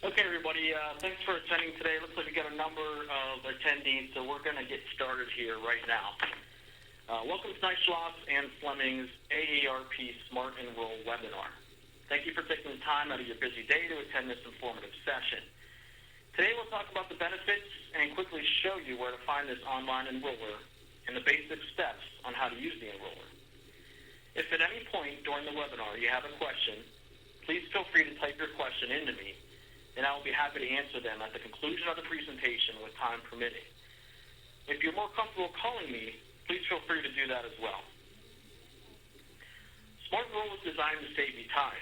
Okay, everybody, thanks for attending today. Looks like we got a number of attendees, so we're going to get started here right now. Welcome to Schloss and Fleming's AARP Smart Enroll webinar. Thank you for taking the time out of your busy day to attend this informative session. Today we'll talk about the benefits and quickly show you where to find this online enroller and the basic steps on how to use the enroller. If at any point during the webinar you have a question, please feel free to type your question into me, and I will be happy to answer them at the conclusion of the presentation with time permitting. If you're more comfortable calling me, please feel free to do that as well. Smart Enroll is designed to save you time.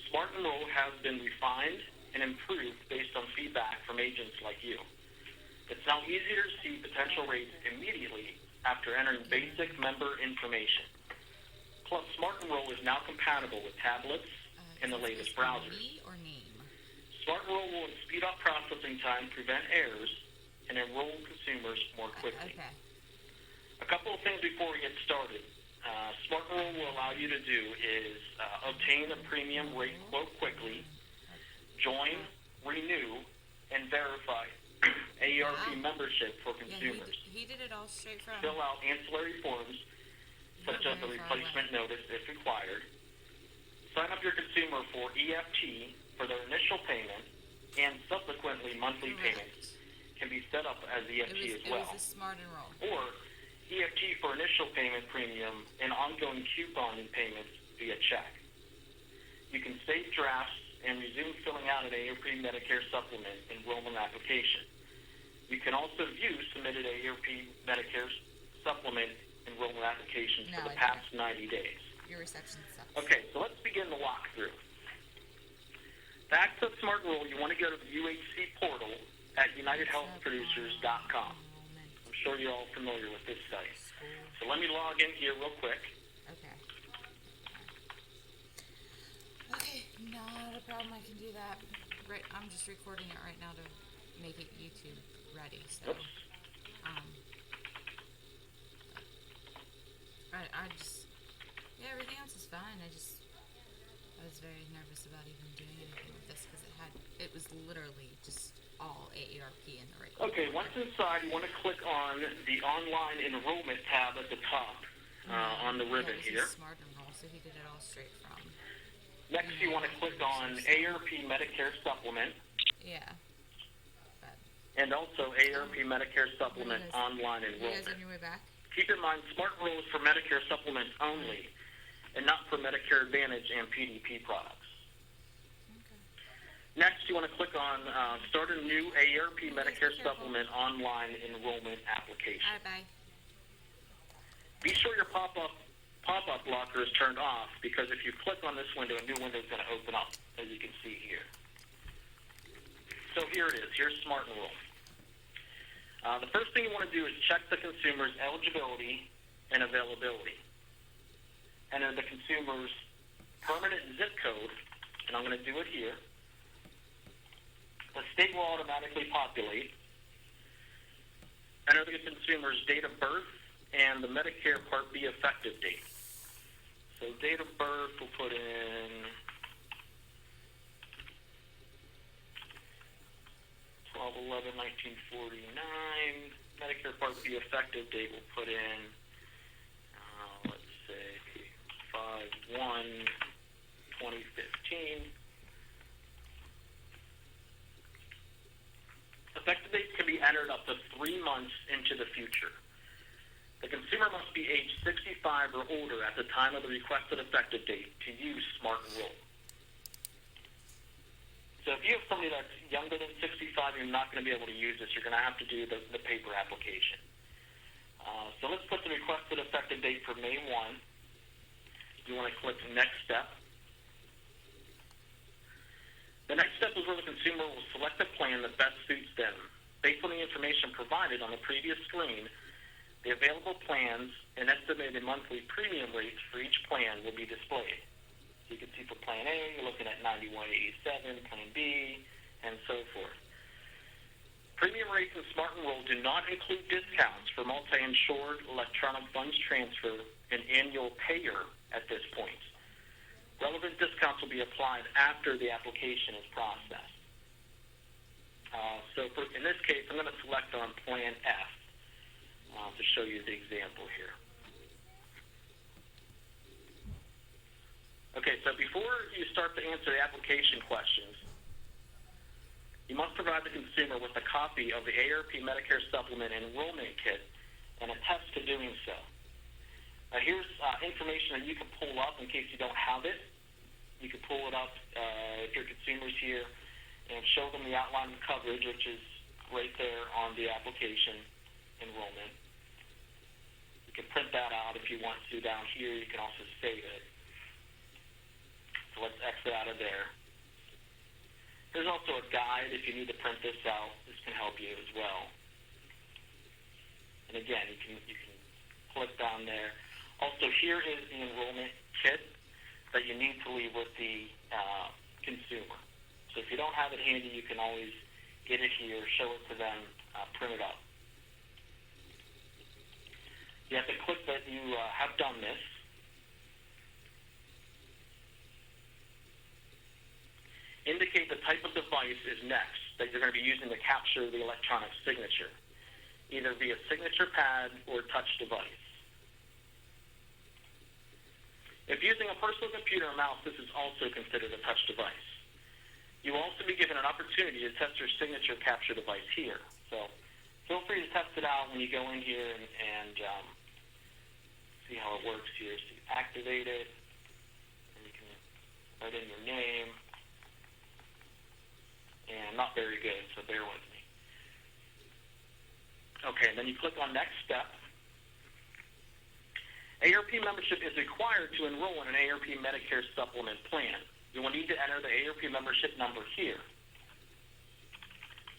Smart Enroll has been refined and improved based on feedback from agents like you. It's now easier to see potential rates immediately after entering basic member information. Plus, Smart Enroll is now compatible with tablets and the latest browsers. Smart Enroll will speed up processing time, prevent errors, and enroll consumers more quickly. Okay. A couple of things before we get started. Smart Enroll will allow you to do is obtain a premium rate quote quickly, join, renew, and verify AARP membership for consumers. Yeah, he did it all straight from. Fill out ancillary forms, such as the replacement notice if required. Sign up your consumer for EFT for their initial payment, and subsequently monthly payments can be set up as EFT as well. It was a Smart Enroll. Or EFT for initial payment premium and ongoing couponing payments via check. You can save drafts and resume filling out an AARP Medicare supplement enrollment application. You can also view submitted AARP Medicare supplement enrollment applications for the past 90 days. Your reception sucks. Okay, so let's begin the walkthrough. To access Smart Enroll, you want to go to the UHC portal at UnitedHealthProducers.com. I'm sure you're all familiar with this site. So let me log in here real quick. Okay. Okay, not a problem. I can do that. Right, I'm just recording it right now to make it YouTube ready. So, Oops. I just, yeah, everything else is fine. I was very nervous about even doing anything with this because it was literally just all AARP in the right. Okay, once inside, you want to click on the online enrollment tab at the top on the ribbon here. Smart Enroll, so he did it all straight from. Next, you want to click on AARP Medicare Supplement. Yeah. And also AARP Medicare Supplement online You enrollment. guys on your way back? Keep in mind, Smart Enroll is for Medicare supplements only, and not for Medicare Advantage and PDP products. Okay. Next, you want to click on Start a New AARP Medicare Supplement Online Enrollment Application. All right, bye. Be sure your pop-up blocker is turned off, because if you click on this window, a new window is going to open up, as you can see here. So here it is. Here's Smart Enroll. The first thing you want to do is check the consumer's eligibility and availability. Enter the consumer's permanent zip code, and I'm going to do it here. The state will automatically populate. Enter the consumer's date of birth and the Medicare Part B effective date. So date of birth, we'll put in 12/11/1949. Medicare Part B effective date, we'll put in, let's say, 5/1/2015. Effective dates can be entered up to 3 months into the future. The consumer must be age 65 or older at the time of the requested effective date to use Smart Enroll. So if you have somebody that's younger than 65, you're not going to be able to use this. You're going to have to do the paper application. So let's put the requested effective date for May 1. You want to click Next Step. The next step is where the consumer will select a plan that best suits them. Based on the information provided on the previous screen, the available plans and estimated monthly premium rates for each plan will be displayed. So you can see for Plan A, you're looking at $91.87, Plan B, and so forth. Premium rates in Smart Enroll do not include discounts for multi-insured electronic funds transfer and annual payer at this point. Relevant discounts will be applied after the application is processed. In this case, I'm going to select on Plan F to show you the example here. Okay, so before you start to answer the application questions, you must provide the consumer with a copy of the AARP Medicare Supplement Enrollment Kit and attest to doing so. Here's information that you can pull up in case you don't have it. You can pull it up if your consumer's here and show them the outline of coverage, which is right there on the application enrollment. You can print that out if you want to down here. You can also save it. So let's exit out of there. There's also a guide if you need to print this out. This can help you as well. And again, you can click down there. Also, here is the enrollment kit that you need to leave with the consumer. So if you don't have it handy, you can always get it here, show it to them, print it up. You have to click that you have done this. Indicate the type of device is next that you're going to be using to capture the electronic signature, either via signature pad or touch device. If using a personal computer or mouse, this is also considered a touch device. You will also be given an opportunity to test your signature capture device here. So feel free to test it out when you go in here and see how it works here. So you activate it, and you can write in your name. And not very good, so bear with me. Okay, and then you click on Next Step. AARP membership is required to enroll in an AARP Medicare Supplement plan. You will need to enter the AARP membership number here.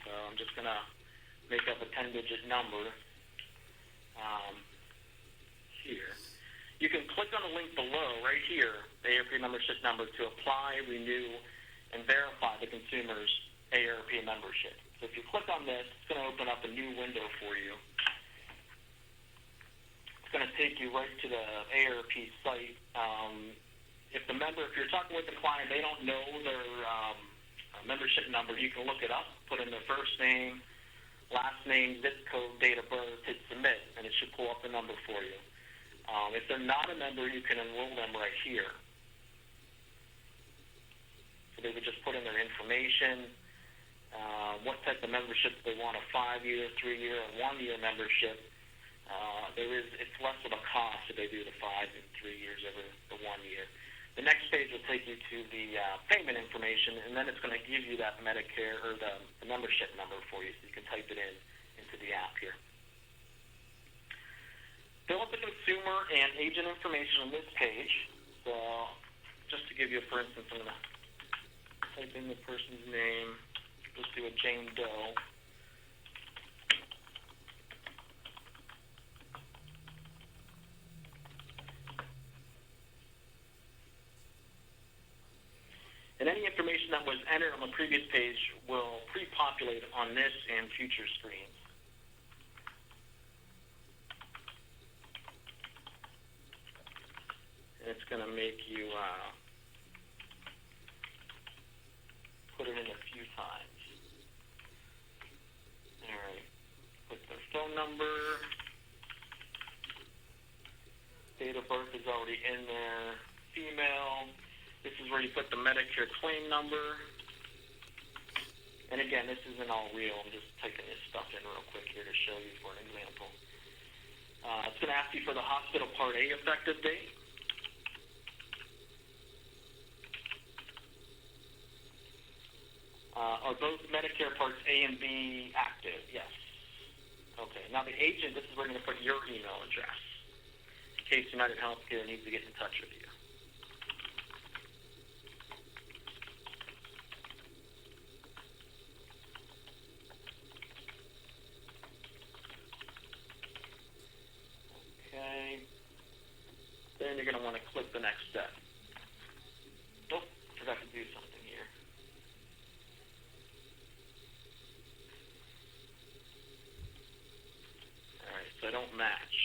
So I'm just going to make up a 10-digit number here. You can click on the link below, right here, the AARP membership number, to apply, renew, and verify the consumer's AARP membership. So if you click on this, it's going to open up a new window for you. It's going to take you right to the AARP site. If you're talking with the client, they don't know their membership number, you can look it up, put in their first name, last name, zip code, date of birth, hit submit, and it should pull up the number for you. If they're not a member, you can enroll them right here. So they would just put in their information, what type of membership they want, a 5-year, 3-year, or 1-year membership. It's less of a cost if they do the 5 and 3 years over the 1 year. The next page will take you to the payment information, and then it's going to give you that Medicare or the membership number for you, so you can type it into the app here. Fill out the consumer and agent information on this page. So just to give you, for instance, I'm going to type in the person's name. Let's do a Jane Doe. And any information that was entered on the previous page will pre-populate on this and future screens. And it's going to make you put it in a few times. All right. Put their phone number. Date of birth is already in there. Female. This is where you put the Medicare claim number. And again, this isn't all real. I'm just typing this stuff in real quick here to show you for an example. It's going to ask you for the hospital Part A effective date. Are both Medicare Parts A and B active? Yes. Okay. Now the agent, this is where you're going to put your email address in case United Healthcare needs to get in touch with you. Okay. Then you're going to want to click the next step. Oh, forgot to do something here. Alright, so I don't match.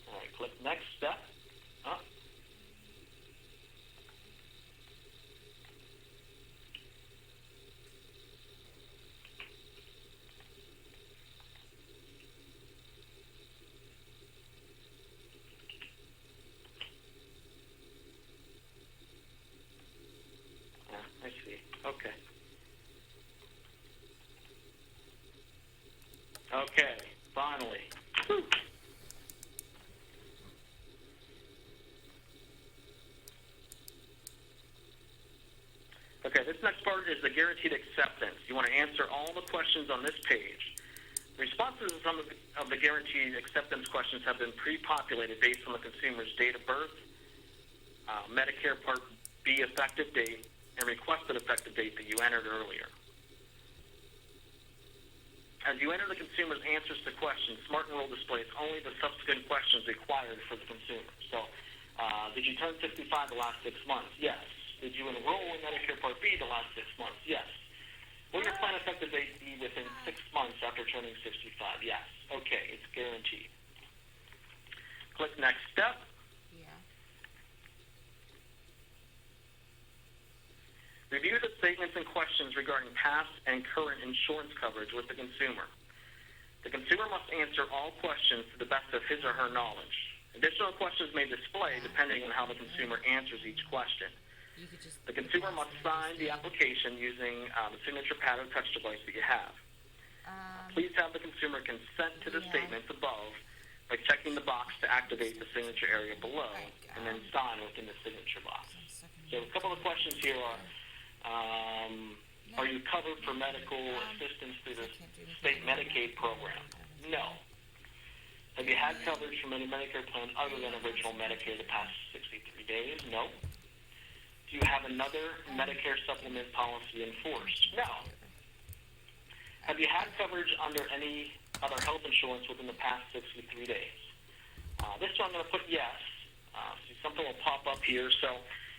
Alright, click next step. this next part is the guaranteed acceptance. You want to answer all the questions on this page. Responses to some of the guaranteed acceptance questions have been pre-populated based on the consumer's date of birth, Medicare Part B effective date, and requested effective date that you entered earlier. As you enter the consumer's answers to questions, Smart Enroll displays only the subsequent questions required for the consumer. So, did you turn 65 the last 6 months? Yes. Did you enroll in Medicare Part B the last 6 months? Yes. Will your plan effective date be within 6 months after turning 65? Yes. Okay, it's guaranteed. Click Next Step. Yeah. Review the statements and questions regarding past and current insurance coverage with the consumer. The consumer must answer all questions to the best of his or her knowledge. Additional questions may display depending on how the consumer answers each question. The consumer must sign the application using the signature pad or touch device that you have. Please have the consumer consent to the statements above by checking the box to activate the signature area below, and then sign within the signature box. So a couple of questions here are you covered for medical assistance through the state Medicaid program? No. Have you had coverage from any Medicare plan other than original Medicare the past 63 days? No. Do you have another Medicare supplement policy in force? No. Have you had coverage under any other health insurance within the past 63 days? This one I'm going to put yes. So something will pop up here. So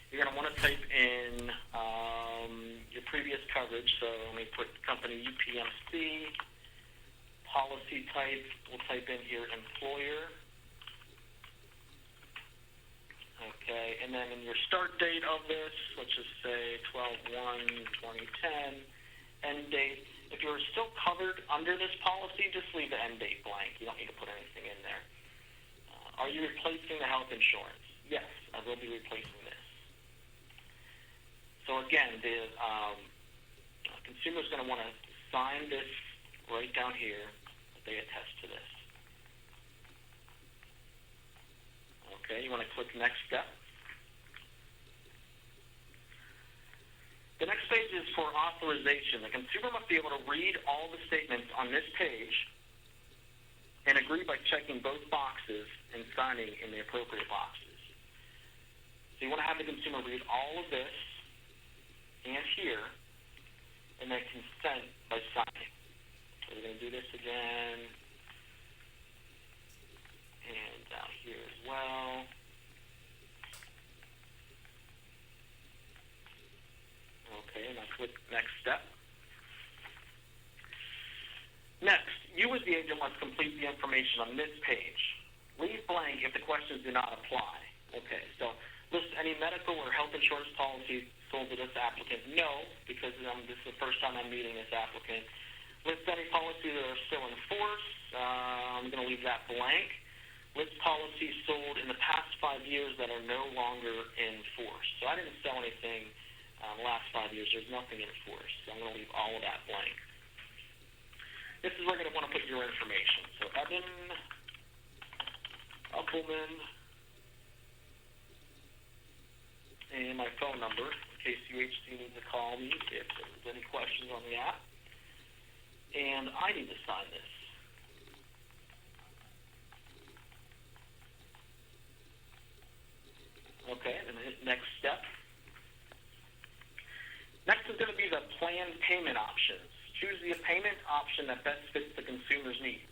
you're going to want to type in your previous coverage. So let me put company UPMC, policy type. We'll type in here employer. Okay, and then in your start date of this, let's just say 12/1/2010, end date. If you're still covered under this policy, just leave the end date blank. You don't need to put anything in there. Are you replacing the health insurance? Yes, I will be replacing this. So again, the consumer is going to want to sign this right down here that they attest to this. Okay, you want to click Next Step. The next page is for authorization. The consumer must be able to read all the statements on this page and agree by checking both boxes and signing in the appropriate boxes. So you want to have the consumer read all of this and here, and then consent by signing. So we're going to do this again. And down here as well. Okay, now click Next Step. Next, you as the agent must complete the information on this page. Leave blank if the questions do not apply. Okay, so list any medical or health insurance policy sold to this applicant. No, because this is the first time I'm meeting this applicant. List any policies that are still in force. I'm going to leave that blank. List policies sold in the past 5 years that are no longer in force. So I didn't sell anything the last 5 years. There's nothing in force. So I'm going to leave all of that blank. This is where you're going to want to put your information. So Evan Uppelman and my phone number in case UHC needs to call me if there's any questions on the app. And I need to sign this. Okay, and then hit Next Step. Next is going to be the plan payment options. Choose the payment option that best fits the consumer's needs.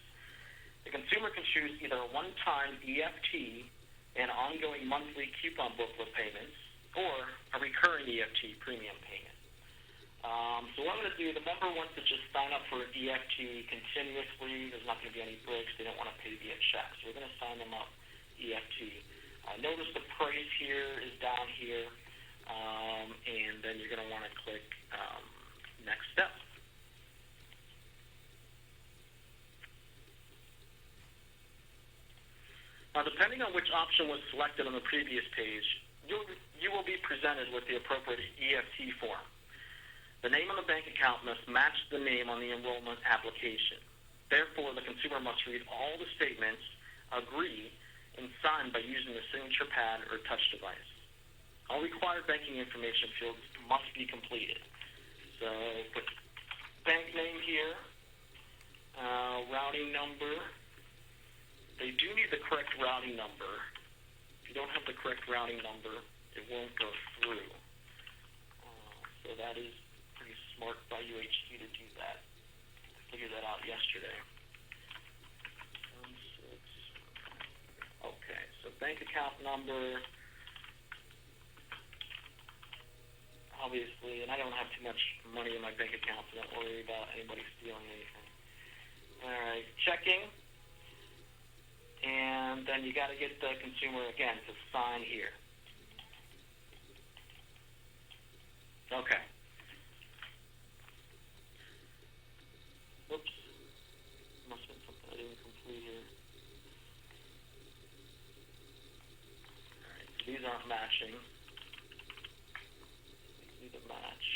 The consumer can choose either a one-time EFT and ongoing monthly coupon booklet payments, or a recurring EFT premium payment. So what I'm going to do, the member wants to just sign up for an EFT continuously. There's not going to be any breaks. They don't want to pay via check. So we're going to sign them up EFT. Notice the price here is down here, and then you're going to want to click Next Step. Now, depending on which option was selected on the previous page, you will be presented with the appropriate EFT form. The name on the bank account must match the name on the enrollment application. Therefore, the consumer must read all the statements, agree, and sign by using the signature pad or touch device. All required banking information fields must be completed. So put bank name here, routing number. They do need the correct routing number. If you don't have the correct routing number, it won't go through. So that is pretty smart by UHC to do that. I figured that out yesterday. Okay, so bank account number, obviously, and I don't have too much money in my bank account, so don't worry about anybody stealing anything. All right, checking, and then you got to get the consumer, again, to sign here. Okay. Whoops. Must have been something I didn't complete here. Alright, so these aren't matching. These need to match.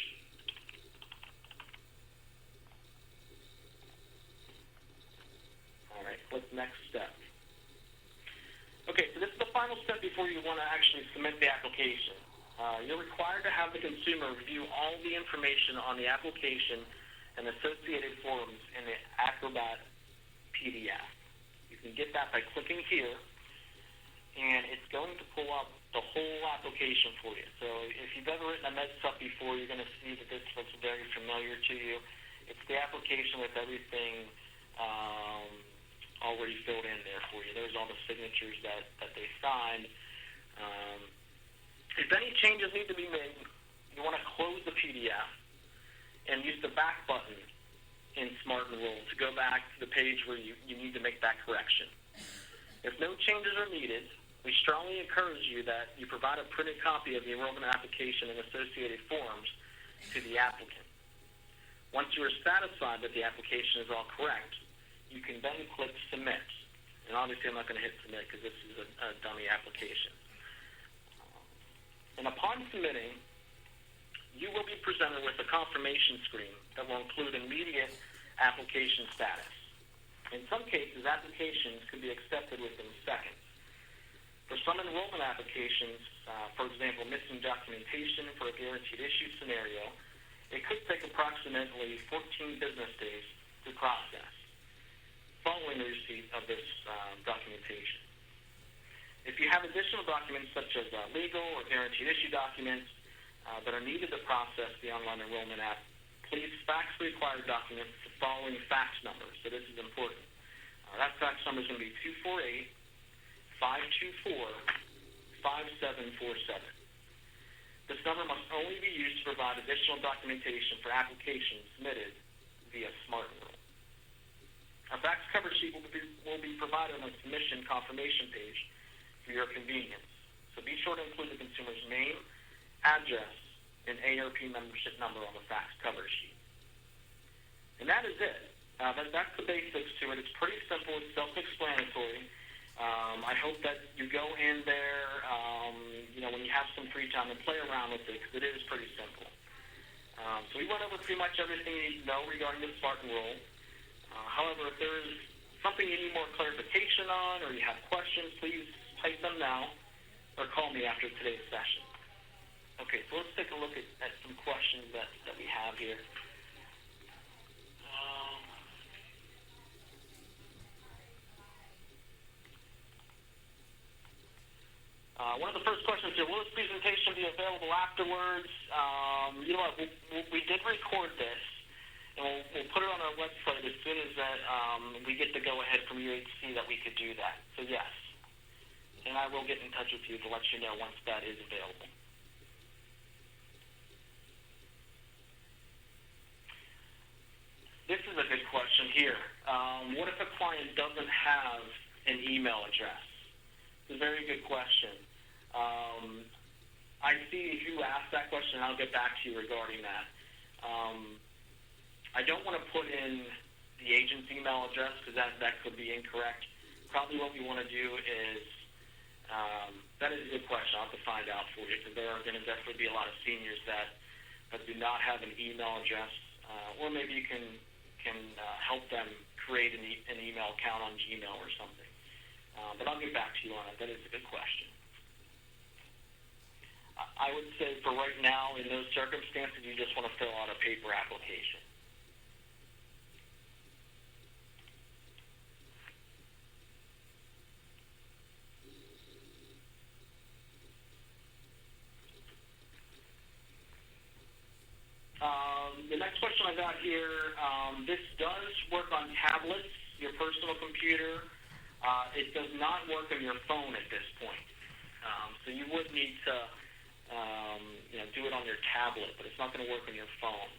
Alright, click next step. Okay, so this is the final step before you want to actually submit the application. You're required to have the consumer review all the information on the application and associated forms in the Acrobat PDF. You can get that by clicking here, and it's going to pull up the whole application for you. So if you've ever written a MedSupp before, you're going to see that this looks very familiar to you. It's the application with everything already filled in there for you. There's all the signatures that they signed. If any changes need to be made, you want to close the PDF and use the back button in Smart Enroll to go back to the page where you need to make that correction. If no changes are needed, we strongly encourage you that you provide a printed copy of the enrollment application and associated forms to the applicant. Once you are satisfied that the application is all correct, you can then click Submit. And obviously I'm not going to hit Submit because this is a dummy application. And upon submitting, you will be presented with a confirmation screen that will include immediate application status. In some cases, applications could be accepted within seconds. For some enrollment applications, for example, missing documentation for a guaranteed issue scenario, it could take approximately 14 business days to process following the receipt of this documentation. If you have additional documents such as legal or guaranteed issue documents that are needed to process the online enrollment app, please fax the required documents to the following fax number. So this is important. That fax number is going to be 248-524-5747. This number must only be used to provide additional documentation for applications submitted via Smart Enroll. A fax cover sheet will be provided on the submission confirmation page for your convenience. So be sure to include the consumer's name, address, and AARP membership number on the fax cover sheet. And that is it. That's the basics to it. It's pretty simple. It's self-explanatory. I hope that you go in there, when you have some free time and play around with it, because it is pretty simple. So we went over pretty much everything you need to know regarding the Smart Enroll. However, if there is something you need more clarification on or you have questions, please type them now or call me after today's session. Okay, so let's take a look at some questions that we have here. One of the first questions here, will this presentation be available afterwards? You know what, we did record this, and we'll put it on our website as soon as that we get the go-ahead from UHC that we could do that. So yes, and I will get in touch with you to let you know once that is available. This is a good question here. What if a client doesn't have an email address? It's a very good question. I see if you ask that question, I'll get back to you regarding that. I don't want to put in the agent's email address because that could be incorrect. Probably what we want to do is, that is a good question. I'll have to find out for you because there are going to definitely be a lot of seniors that do not have an email address, or maybe you can help them create an email account on Gmail or something. But I'll get back to you on it. That is a good question. I would say for right now, in those circumstances, you just want to fill out a paper application. The next question I got here, this does work on tablets, your personal computer. It does not work on your phone at this point. So you would need to do it on your tablet, but it's not going to work on your phone.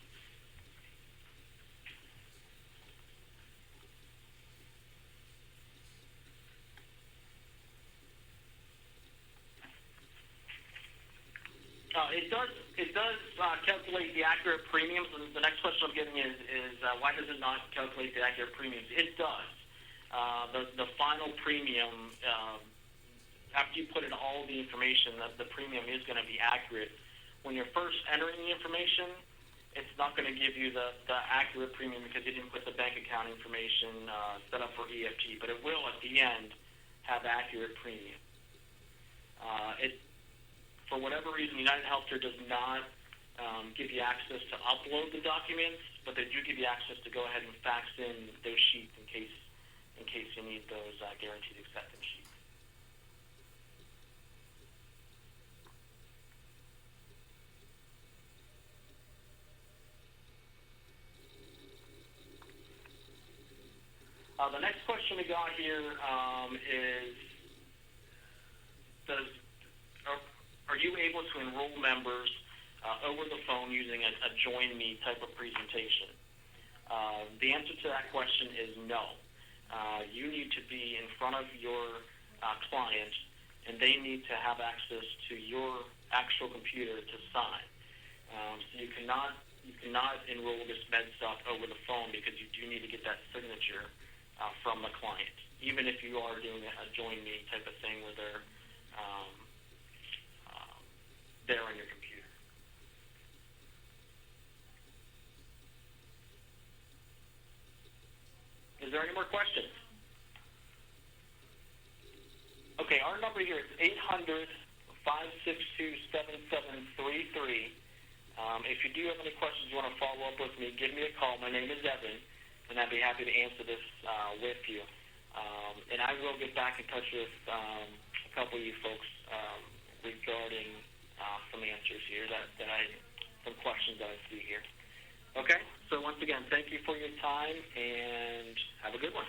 It does calculate the accurate premiums. And the next question I'm getting is why does it not calculate the accurate premiums? It does. The final premium, after you put in all the information, the premium is going to be accurate. When you're first entering the information, it's not going to give you the accurate premium because you didn't put the bank account information set up for EFT, but it will at the end have accurate premium. For whatever reason, United Healthcare does not give you access to upload the documents, but they do give you access to go ahead and fax in those sheets in case you need those guaranteed acceptance sheets. The next question we got here is, are you able to enroll members over the phone using a Join Me type of presentation? The answer to that question is no. You need to be in front of your client, and they need to have access to your actual computer to sign. So you cannot enroll this MedSupp over the phone because you do need to get that signature from the client, even if you are doing a Join Me type of thing where they're there on your computer. Is there any more questions? Okay, our number here is 800-562-7733. If you do have any questions you want to follow up with me, give me a call. My name is Evan, and I'd be happy to answer this with you. And I will get back in touch with a couple of you folks regarding some answers here some questions that I see here. Okay, so once again, thank you for your time, and have a good one.